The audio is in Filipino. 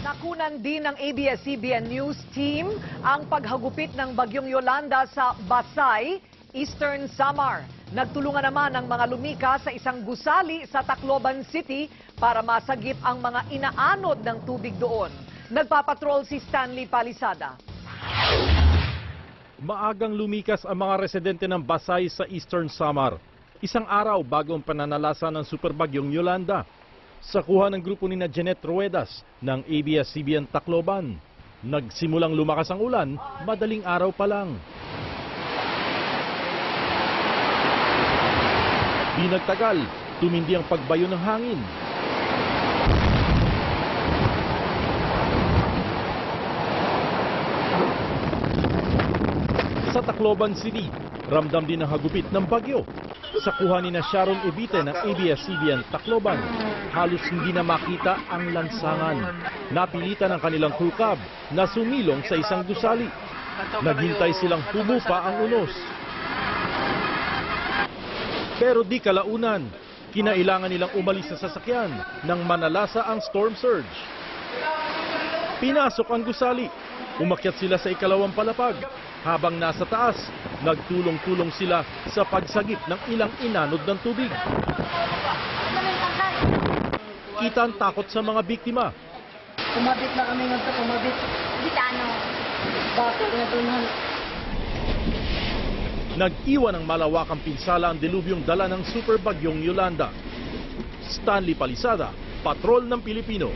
Nakunan din ng ABS-CBN News team ang paghagupit ng Bagyong Yolanda sa Basay, Eastern Samar. Nagtulungan naman ang mga lumika sa isang gusali sa Tacloban City para masagip ang mga inaanod ng tubig doon. Nagpapatrol si Stanley Palisada. Maagang lumikas ang mga residente ng Basay sa Eastern Samar. Isang araw bago ang pananalasa ng superbagyong Yolanda. Sa kuha ng grupo ni Jeanette Ruedas ng ABS-CBN Tacloban. Nagsimulang lumakas ang ulan, madaling araw pa lang. Di nagtagal, tumindi ang pagbayo ng hangin. Sa Tacloban City, ramdam din ang hagupit ng bagyo. Sa kuha ni Sharon Evite ng ABS-CBN Tacloban, halos hindi na makita ang lansangan. Napilitan ang kanilang crew cab na sumilong sa isang gusali. Naghintay silang humupa ang unos. Pero di kalaunan, kinailangan nilang umalis sa sasakyan nang manalasa ang storm surge. Pinasok ang gusali. Umakyat sila sa ikalawang palapag. Habang nasa taas, nagtulong-tulong sila sa pagsagip ng ilang inanod ng tubig. Kita ang takot sa mga biktima. Kumabit na kami nga kumabit. Bitano. Bakit na tunan? Nag-iwan ng malawakang pinsala ang dilubyong dala ng superbagyong Yolanda. Stanley Palisada, Patrol ng Pilipino.